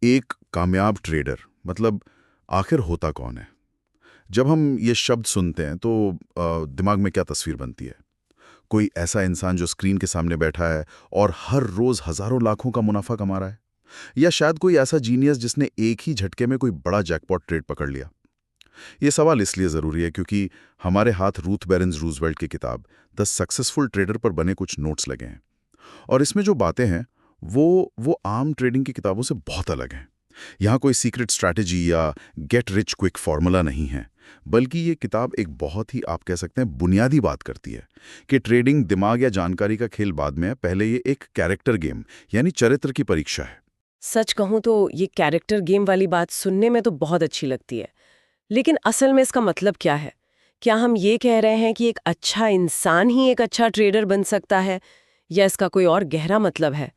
एक कामयाब ट्रेडर मतलब आखिर होता कौन है? जब हम ये शब्द सुनते हैं तो दिमाग में क्या तस्वीर बनती है? कोई ऐसा इंसान जो स्क्रीन के सामने बैठा है और हर रोज हजारों लाखों का मुनाफा कमा रहा है? या शायद कोई ऐसा जीनियस जिसने एक ही झटके में कोई बड़ा जैकपॉट ट्रेड पकड़ लिया? ये सवाल इसलिए ज़रूरी है क्योंकि हमारे हाथ रूथ बेरेंस रूजवेल्ट की किताब द सक्सेसफुल ट्रेडर पर बने कुछ नोट्स लगे हैं। और इसमें जो बातें हैं वो आम ट्रेडिंग की किताबों से बहुत अलग हैं। यहाँ कोई सीक्रेट स्ट्रैटेजी या गेट रिच क्विक फॉर्मूला नहीं है, बल्कि ये किताब एक बहुत ही, आप कह सकते हैं, बुनियादी बात करती है कि ट्रेडिंग दिमाग या जानकारी का खेल बाद में है, पहले ये एक कैरेक्टर गेम यानी चरित्र की परीक्षा है। सच कहूं तो ये कैरेक्टर गेम वाली बात सुनने में तो बहुत अच्छी लगती है, लेकिन असल में इसका मतलब क्या है? क्या हम ये कह रहे हैं कि एक अच्छा इंसान ही एक अच्छा ट्रेडर बन सकता है, या इसका कोई और गहरा मतलब है?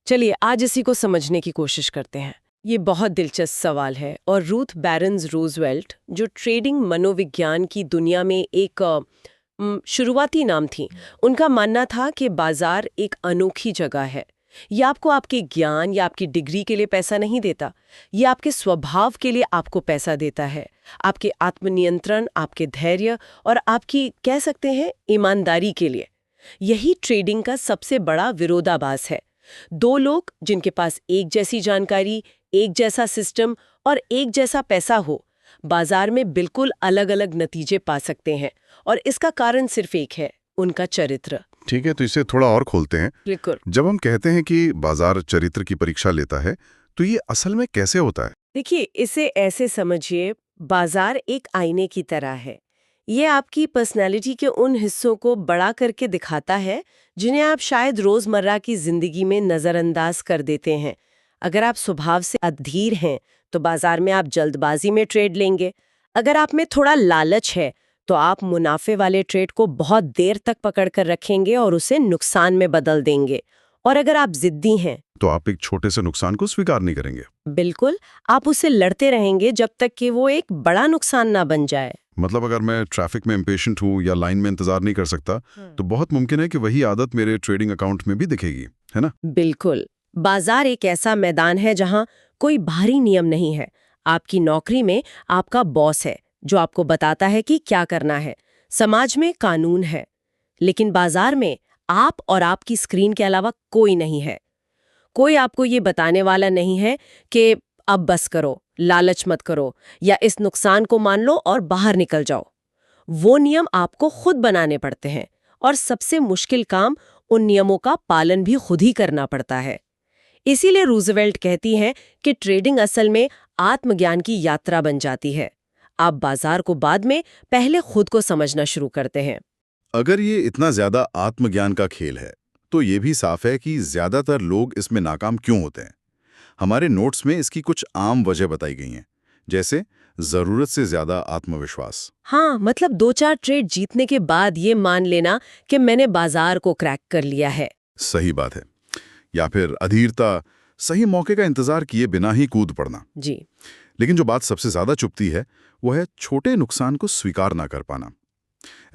चलिए आज इसी को समझने की कोशिश करते हैं। ये बहुत दिलचस्प सवाल है और रूथ बैरन्स रूजवेल्ट, जो ट्रेडिंग मनोविज्ञान की दुनिया में एक शुरुआती नाम थी, उनका मानना था कि बाजार एक अनोखी जगह है। ये आपको आपके ज्ञान या आपकी डिग्री के लिए पैसा नहीं देता, ये आपके स्वभाव के लिए आपको पैसा देता है, आपके आत्मनियंत्रण, आपके धैर्य और आपकी, कह सकते हैं, ईमानदारी के लिए। यही ट्रेडिंग का सबसे बड़ा विरोधाभास है। दो लोग जिनके पास एक जैसी जानकारी, एक जैसा सिस्टम और एक जैसा पैसा हो, बाजार में बिल्कुल अलग अलग नतीजे पा सकते हैं, और इसका कारण सिर्फ एक है, उनका चरित्र। ठीक है, तो इसे थोड़ा और खोलते हैं। बिल्कुल। जब हम कहते हैं कि बाजार चरित्र की परीक्षा लेता है, तो ये असल में कैसे होता है? देखिए, इसे ऐसे समझिए, बाजार एक आईने की तरह है। ये आपकी पर्सनैलिटी के उन हिस्सों को बड़ा करके दिखाता है जिन्हें आप शायद रोजमर्रा की जिंदगी में नजरअंदाज कर देते हैं। अगर आप स्वभाव से अधीर हैं तो बाजार में आप जल्दबाजी में ट्रेड लेंगे। अगर आप में थोड़ा लालच है तो आप मुनाफे वाले ट्रेड को बहुत देर तक पकड़ कर रखेंगे और उसे नुकसान में बदल देंगे। और अगर आप जिद्दी हैं तो आप एक छोटे से नुकसान को स्वीकार नहीं करेंगे। बिल्कुल, आप उससे लड़ते रहेंगे जब तक कि वो एक बड़ा नुकसान ना बन जाए। मतलब अगर मैं ट्रैफिक में इम्पेशेंट हूँ या लाइन में इंतजार नहीं कर सकता, तो बहुत मुमकिन है कि वही आदत मेरे ट्रेडिंग अकाउंट में भी दिखेगी, है ना? बिल्कुल। बाजार एक ऐसा मैदान है जहां कोई बाहरी नियम नहीं है। आपकी नौकरी में आपका बॉस है जो आपको बताता है कि क्या करना है। समाज में कानून है, लेकिन बाजार में आप और आपकी स्क्रीन के अलावा कोई नहीं है। कोई आपको ये बताने वाला नहीं है कि अब बस करो, लालच मत करो, या इस नुकसान को मान लो और बाहर निकल जाओ। वो नियम आपको खुद बनाने पड़ते हैं, और सबसे मुश्किल काम, उन नियमों का पालन भी खुद ही करना पड़ता है। इसीलिए रूजवेल्ट कहती हैं कि ट्रेडिंग असल में आत्मज्ञान की यात्रा बन जाती है। आप बाजार को बाद में, पहले खुद को समझना शुरू करते हैं। अगर ये इतना ज्यादा आत्मज्ञान का खेल है, तो ये भी साफ है कि ज्यादातर लोग इसमें नाकाम क्यों होते हैं। हमारे नोट्स में इसकी कुछ आम वजह बताई गई हैं, जैसे जरूरत से ज्यादा आत्मविश्वास। हाँ, मतलब 2-4 ट्रेड जीतने के बाद ये मान लेना कि मैंने बाजार को क्रैक कर लिया है। सही बात है। या फिर अधीरता, सही मौके का इंतजार किए बिना ही कूद पड़ना। जी। लेकिन जो बात सबसे ज्यादा चुभती है, वो है छोटे नुकसान को स्वीकार ना कर पाना।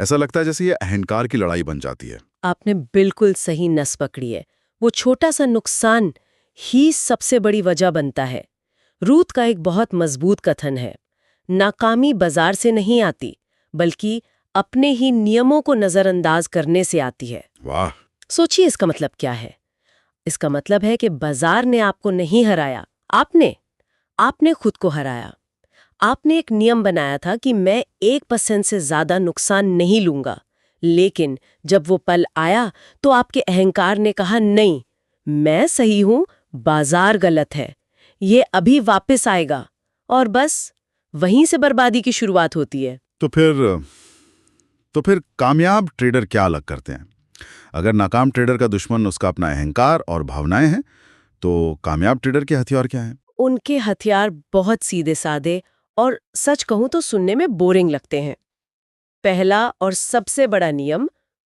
ऐसा लगता है जैसे ये अहंकार की लड़ाई बन जाती है। आपने बिल्कुल सही नस पकड़ी है। वो छोटा सा नुकसान ही सबसे बड़ी वजह बनता है। रूथ का एक बहुत मजबूत कथन है, नाकामी बाजार से नहीं आती, बल्कि अपने ही नियमों को नजरअंदाज करने से आती है। वाह! सोचिए इसका मतलब क्या है। इसका मतलब है कि बाजार ने आपको नहीं हराया, आपने आपने खुद को हराया। आपने एक नियम बनाया था कि मैं 1% से ज्यादा नुकसान नहीं लूंगा, लेकिन जब वो पल आया तो आपके अहंकार ने कहा, नहीं, मैं सही हूं, बाजार गलत है, ये अभी वापस आएगा, और बस वहीं से बर्बादी की शुरुआत होती है। तो फिर कामयाब ट्रेडर क्या अलग करते हैं? अगर नाकाम ट्रेडर का दुश्मन उसका अपना अहंकार और भावनाएं हैं, तो कामयाब ट्रेडर के हथियार क्या हैं? उनके हथियार बहुत सीधे साधे और, सच कहूं तो, सुनने में बोरिंग लगते हैं। पहला और सबसे बड़ा नियम,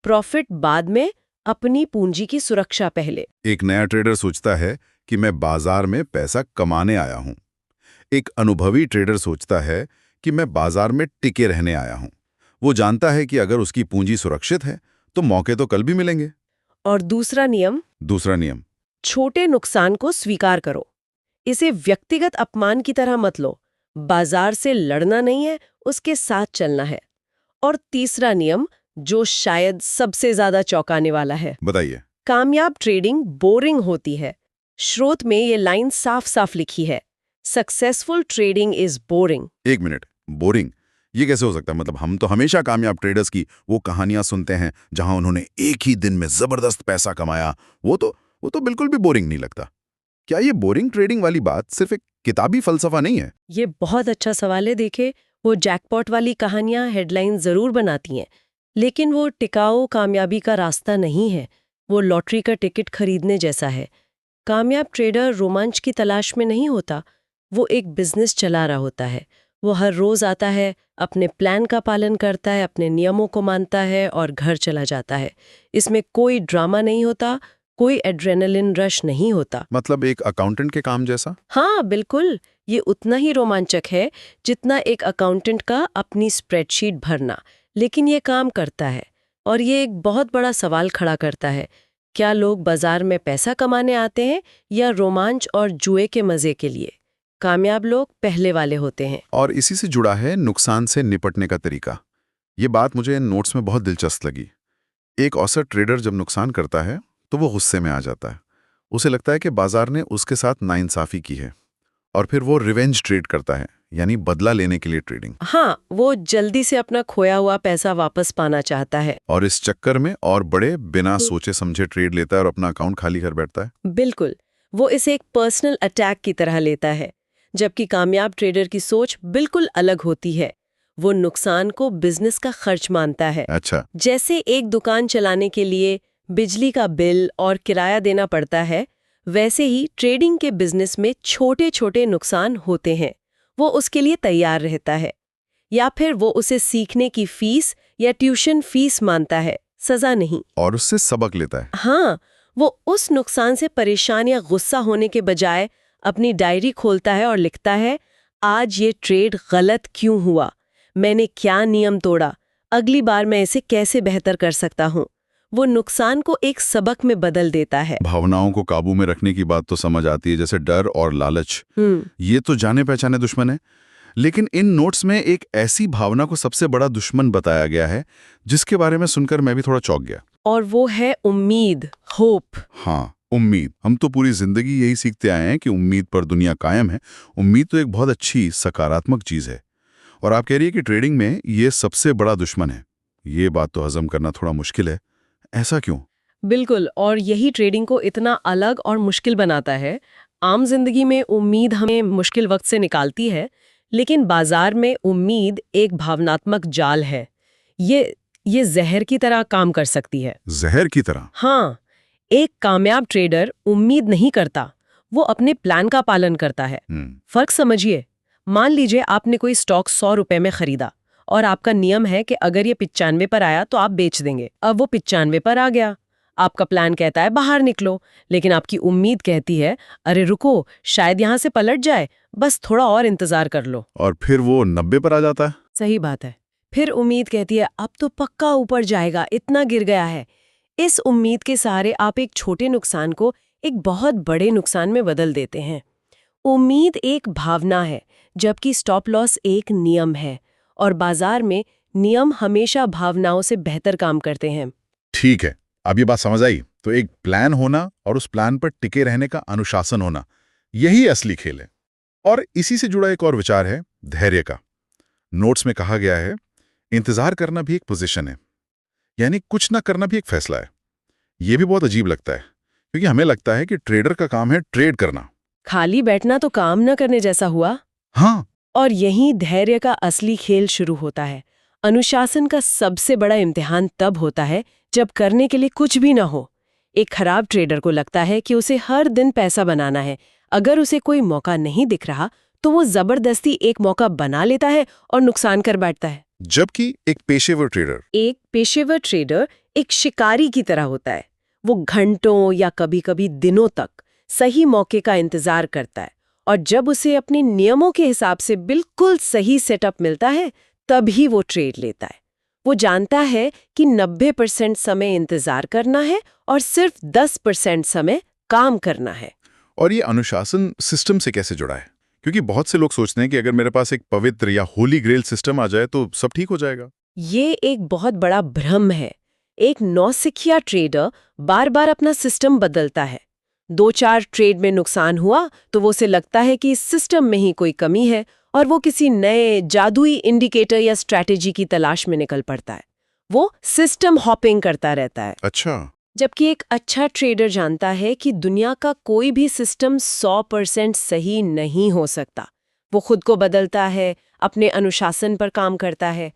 प्रॉफिट बाद में, अपनी पूंजी की सुरक्षा पहले। एक नया ट्रेडर सोचता है कि मैं बाजार में पैसा कमाने आया हूं। एक अनुभवी ट्रेडर सोचता है कि मैं बाजार में टिके रहने आया हूं। वो जानता है कि अगर उसकी पूंजी सुरक्षित है, तो मौके तो कल भी मिलेंगे। और दूसरा नियम, दूसरा नियम, छोटे नुकसान को स्वीकार करो। इसे व्यक्तिगत अपमान की तरह मत लो। बाजार से लड़ना नहीं है, उसके साथ चलना है। और तीसरा नियम, जो शायद सबसे ज्यादा चौंकाने वाला है, बताइए। कामयाब ट्रेडिंग बोरिंग होती है। स्रोत में ये लाइन साफ साफ लिखी है, सक्सेसफुल ट्रेडिंग इज बोरिंग। एक मिनट, बोरिंग ये कैसे हो सकता है? मतलब हम तो हमेशा कामयाब ट्रेडर्स की वो कहानियां सुनते हैं जहां उन्होंने एक ही दिन में जबरदस्त पैसा कमाया। वो तो बिल्कुल भी बोरिंग नहीं लगता। क्या ये बोरिंग ट्रेडिंग वाली बात सिर्फ एक किताबी फलसफा नहीं है? ये बहुत अच्छा सवाल है। देखे, वो जैकपॉट वाली कहानियां हेडलाइन जरूर बनाती हैं, लेकिन वो टिकाऊ कामयाबी का रास्ता नहीं है। वो लॉटरी का टिकट खरीदने जैसा है। कामयाब ट्रेडर रोमांच की तलाश में नहीं होता, वो एक बिजनेस चला रहा होता है। वो हर रोज आता है, अपने प्लान का पालन करता है, अपने नियमों को मानता है और घर चला जाता है। इसमें कोई ड्रामा नहीं होता, कोई एड्रेनलिन रश नहीं होता। मतलब एक अकाउंटेंट के काम जैसा? हाँ बिल्कुल, ये उतना ही रोमांचक है जितना एक अकाउंटेंट का अपनी स्प्रेडशीट भरना। लेकिन ये काम करता है, और ये एक बहुत बड़ा सवाल खड़ा करता है, क्या लोग बाजार में पैसा कमाने आते हैं या रोमांच और जुए के मजे के लिए? कामयाब लोग पहले वाले होते हैं। और इसी से जुड़ा है नुकसान से निपटने का तरीका। ये बात मुझे इन नोट्स में बहुत दिलचस्प लगी। एक औसत ट्रेडर जब नुकसान करता है तो वो गुस्से में आ जाता है। उसे लगता है कि बाजार ने उसके साथ नाइंसाफी की है, और फिर वो रिवेंज ट्रेड करता है, यानी बदला लेने के लिए ट्रेडिंग। हाँ, वो जल्दी से अपना खोया हुआ पैसा वापस पाना चाहता है। और इस चक्कर में और बड़े बिना सोचे समझे ट्रेड लेता है और अपना अकाउंट खाली कर बैठता है। बिल्कुल, वो इसे एक पर्सनल अटैक की तरह लेता है, जबकि कामयाब ट्रेडर की सोच बिल्कुल अलग होती है। वो नुकसान को बिजनेस का खर्च मानता है। अच्छा। जैसे एक दुकान चलाने के लिए बिजली का बिल और किराया देना पड़ता है, वैसे ही ट्रेडिंग के बिजनेस में छोटे छोटे नुकसान होते हैं। वो उसके लिए तैयार रहता है, या फिर वो उसे सीखने की फीस या ट्यूशन फीस मानता है, सजा नहीं। और उससे सबक लेता है। हाँ, वो उस नुकसान से परेशान या गुस्सा होने के बजाय अपनी डायरी खोलता है और लिखता है, आज ये ट्रेड गलत क्यों हुआ, मैंने क्या नियम तोड़ा, अगली बार मैं इसे कैसे बेहतर कर सकता हूँ। वो नुकसान को एक सबक में बदल देता है। भावनाओं को काबू में रखने की बात तो समझ आती है, जैसे डर और लालच। ये तो जाने पहचाने दुश्मन है। लेकिन इन नोट्स में एक ऐसी भावना को सबसे बड़ा दुश्मन बताया गया है जिसके बारे में सुनकर मैं भी थोड़ा चौंक गया। और वो है उम्मीद, होप। हाँ, उम्मीद। हम तो पूरी जिंदगी यही सीखते आए हैं कि उम्मीद पर दुनिया कायम है। उम्मीद तो एक बहुत अच्छी सकारात्मक चीज है, और आप कह रही है कि ट्रेडिंग में ये सबसे बड़ा दुश्मन है। ये बात तो हजम करना थोड़ा मुश्किल है। ऐसा क्यों? बिल्कुल, और यही ट्रेडिंग को इतना अलग और मुश्किल बनाता है। आम जिंदगी में उम्मीद हमें मुश्किल वक्त से निकालती है, लेकिन बाजार में उम्मीद एक भावनात्मक जाल है। ये जहर की तरह काम कर सकती है। जहर की तरह? हाँ, एक कामयाब ट्रेडर उम्मीद नहीं करता, वो अपने प्लान का पालन करता है। फर्क समझिए। मान लीजिए आपने कोई स्टॉक 100 रुपए में खरीदा, और आपका नियम है कि अगर ये 95 पर आया तो आप बेच देंगे। अब वो 95 पर आ गया, आपका प्लान कहता है बाहर निकलो, लेकिन आपकी उम्मीद कहती है अरे रुको, शायद यहाँ से पलट जाए, बस थोड़ा और इंतजार कर लो। और फिर वो 90 पर आ जाता है। सही बात है। फिर उम्मीद कहती है अब तो पक्का ऊपर जाएगा, इतना गिर गया है। इस उम्मीद के सहारे आप एक छोटे नुकसान को एक बहुत बड़े नुकसान में बदल देते हैं। उम्मीद एक भावना है, जबकि स्टॉप लॉस एक नियम है, और बाजार में नियम हमेशा भावनाओं से बेहतर काम करते हैं। ठीक है, अब ये बात समझ आई। तो एक प्लान होना और उस प्लान पर टिके रहने का अनुशासन होना, यही असली खेल है। और इसी से जुड़ा एक और विचार है, धैर्य का। नोट्स में कहा गया है, इंतजार करना भी एक पोजीशन है, यानी कुछ ना करना भी एक फैसला है। यह भी बहुत अजीब लगता है, क्योंकि हमें लगता है कि ट्रेडर का काम है ट्रेड करना। खाली बैठना तो काम न करने जैसा हुआ। हाँ। और यहीं धैर्य का असली खेल शुरू होता है। अनुशासन का सबसे बड़ा इम्तिहान तब होता है जब करने के लिए कुछ भी ना हो। एक खराब ट्रेडर को लगता है कि उसे हर दिन पैसा बनाना है। अगर उसे कोई मौका नहीं दिख रहा तो वो जबरदस्ती एक मौका बना लेता है और नुकसान कर बैठता है। जबकि एक पेशेवर ट्रेडर एक शिकारी की तरह होता है। वो घंटों या कभी-कभी दिनों तक सही मौके का इंतजार करता है, और जब उसे अपने नियमों के हिसाब से बिल्कुल सही सेटअप मिलता है तभी वो ट्रेड लेता है। वो जानता है कि 90% समय इंतजार करना है और सिर्फ 10% समय काम करना है। और ये अनुशासन सिस्टम से कैसे जुड़ा है? क्योंकि बहुत से लोग सोचते हैं कि अगर मेरे पास एक पवित्र या होली ग्रेल सिस्टम आ जाए तो सब ठीक हो जाएगा। ये एक बहुत बड़ा भ्रम है। एक नौसिखिया ट्रेडर बार बार अपना सिस्टम बदलता है। 2-4 ट्रेड में नुकसान हुआ तो वो उसे लगता है कि इस सिस्टम में ही कोई कमी है और वो किसी नए जादुई इंडिकेटर या स्ट्रैटेजी की तलाश में निकल पड़ता है। वो सिस्टम हॉपिंग करता रहता है। अच्छा। जबकि एक अच्छा ट्रेडर जानता है कि दुनिया का कोई भी सिस्टम 100% सही नहीं हो सकता। वो खुद को बदलता है, अपने अनुशासन पर काम करता है।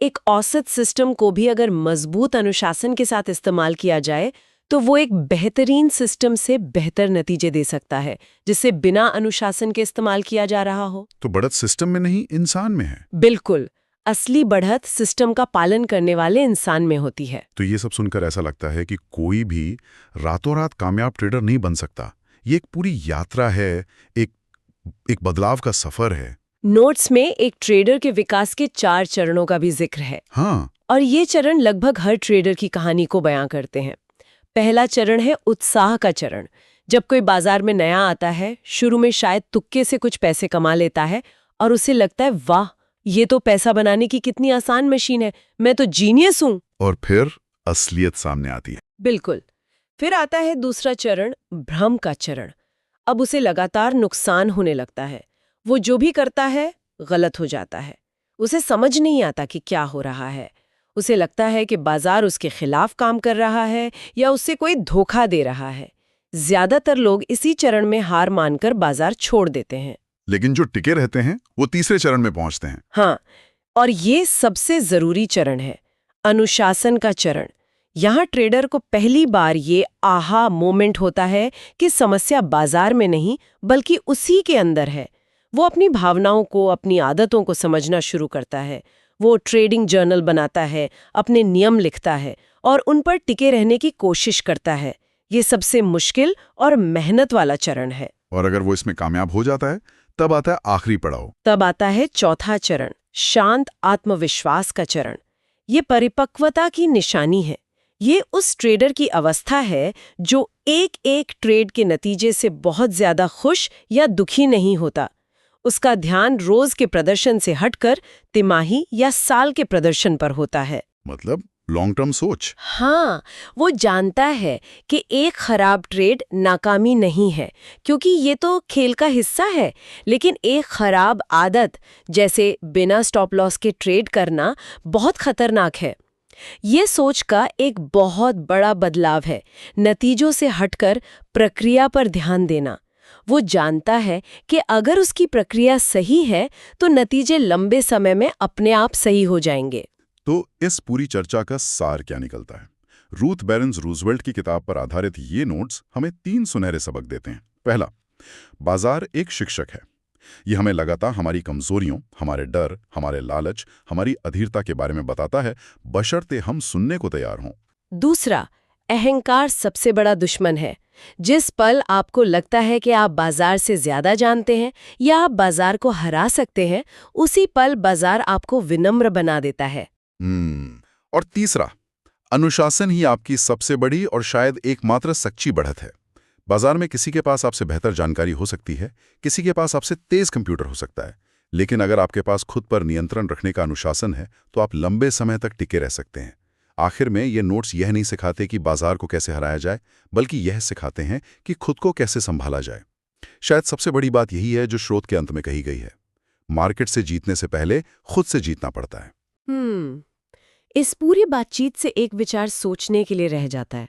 एक औसत सिस्टम को भी अगर मजबूत अनुशासन के साथ इस्तेमाल किया जाए तो वो एक बेहतरीन सिस्टम से बेहतर नतीजे दे सकता है, जिसे बिना अनुशासन के इस्तेमाल किया जा रहा हो। तो बढ़त सिस्टम में नहीं, इंसान में है। बिल्कुल, असली बढ़त सिस्टम का पालन करने वाले इंसान में होती है। तो ये सब सुनकर ऐसा लगता है कि कोई भी रातों रात कामयाब ट्रेडर नहीं बन सकता। ये एक पूरी यात्रा है, एक बदलाव का सफर है। नोट्स में एक ट्रेडर के विकास के 4 चरणों का भी जिक्र है। हाँ। और ये चरण लगभग हर ट्रेडर की कहानी को बयां करते हैं। पहला चरण है उत्साह का चरण। जब कोई बाजार में नया आता है, शुरू में शायद तुक्के से कुछ पैसे कमा लेता है और उसे लगता है वाह, ये तो पैसा बनाने की कितनी आसान मशीन है, मैं तो जीनियस हूं। और फिर असलियत सामने आती है। बिल्कुल। फिर आता है दूसरा चरण, भ्रम का चरण। अब उसे लगातार नुकसान होने लगता है। वो जो भी करता है गलत हो जाता है। उसे समझ नहीं आता कि क्या हो रहा है। उसे लगता है कि बाजार उसके खिलाफ काम कर रहा है या उससे कोई धोखा दे रहा है। ज्यादातर लोग इसी चरण में हार मानकर बाजार छोड़ देते हैं। लेकिन जो टिके रहते हैं वो तीसरे चरण में पहुंचते हैं। हाँ, और ये सबसे जरूरी चरण है, अनुशासन का चरण। यहाँ ट्रेडर को पहली बार ये आहा मोमेंट होता है कि समस्या बाजार में नहीं बल्कि उसी के अंदर है। वो अपनी भावनाओं को, अपनी आदतों को समझना शुरू करता है। वो ट्रेडिंग जर्नल बनाता है, अपने नियम लिखता है और उन पर टिके रहने की कोशिश करता है। ये सबसे मुश्किल और मेहनत वाला चरण है। और अगर वो इसमें कामयाब हो जाता है तब आता है आखिरी पड़ाव। तब आता है चौथा चरण, शांत आत्मविश्वास का चरण। ये परिपक्वता की निशानी है। ये उस ट्रेडर की अवस्था है जो एक एक ट्रेड के नतीजे से बहुत ज्यादा खुश या दुखी नहीं होता। उसका ध्यान रोज के प्रदर्शन से हटकर तिमाही या साल के प्रदर्शन पर होता है। मतलब लॉन्ग टर्म सोच। हाँ, वो जानता है कि एक खराब ट्रेड नाकामी नहीं है, क्योंकि ये तो खेल का हिस्सा है। लेकिन एक खराब आदत, जैसे बिना स्टॉप लॉस के ट्रेड करना, बहुत खतरनाक है। ये सोच का एक बहुत बड़ा बदलाव है, नतीजों से हटकर प्रक्रिया पर ध्यान देना। वो जानता है कि अगर उसकी प्रक्रिया सही है तो नतीजे लंबे समय में अपने आप सही हो जाएंगे। तो इस पूरी चर्चा का सार क्या निकलता है? रूथ बैरन्स रूजवेल्ट की किताब पर आधारित ये नोट्स हमें 3 सुनहरे सबक देते हैं। पहला, बाजार एक शिक्षक है। ये हमें लगातार हमारी कमजोरियों, हमारे डर, हमारे लालच, हमारी अधीरता के बारे में बताता है, बशर्ते हम सुनने को तैयार हों। दूसरा, अहंकार सबसे बड़ा दुश्मन है। जिस पल आपको लगता है कि आप बाजार से ज्यादा जानते हैं या आप बाजार को हरा सकते हैं, उसी पल बाजार आपको विनम्र बना देता है। और तीसरा, अनुशासन ही आपकी सबसे बड़ी और शायद एकमात्र सच्ची बढ़त है। बाजार में किसी के पास आपसे बेहतर जानकारी हो सकती है, किसी के पास आपसे तेज कंप्यूटर हो सकता है, लेकिन अगर आपके पास खुद पर नियंत्रण रखने का अनुशासन है तो आप लंबे समय तक टिके रह सकते हैं। आखिर में ये नोट्स यह नहीं सिखाते कि बाजार को कैसे हराया जाए, बल्कि यह सिखाते हैं कि खुद को कैसे संभाला जाए। शायद सबसे बड़ी बात यही है जो स्रोत के अंत में कही गई है, मार्केट से जीतने से पहले खुद से जीतना पड़ता है। इस पूरी बातचीत से एक विचार सोचने के लिए रह जाता है।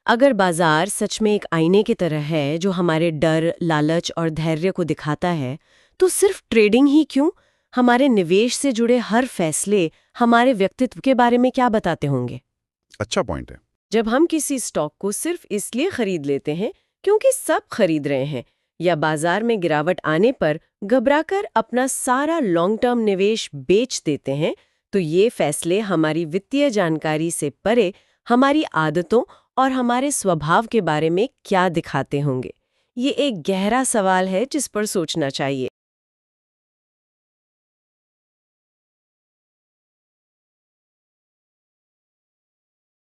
अगर बाजार सच में एक आईने की तरह है जो हमारे डर, लालच और धैर्य को दिखाता है, तो सिर्फ ट्रेडिंग ही क्यों, हमारे निवेश से जुड़े हर फैसले हमारे व्यक्तित्व के बारे में क्या बताते होंगे? अच्छा पॉइंट है। जब हम किसी स्टॉक को सिर्फ इसलिए खरीद लेते हैं क्योंकि सब खरीद रहे हैं, या बाजार में गिरावट आने पर घबराकर अपना सारा लॉन्ग टर्म निवेश बेच देते हैं, तो ये फैसले हमारी वित्तीय जानकारी से परे हमारी आदतों और हमारे स्वभाव के बारे में क्या दिखाते होंगे? ये एक गहरा सवाल है जिस पर सोचना चाहिए।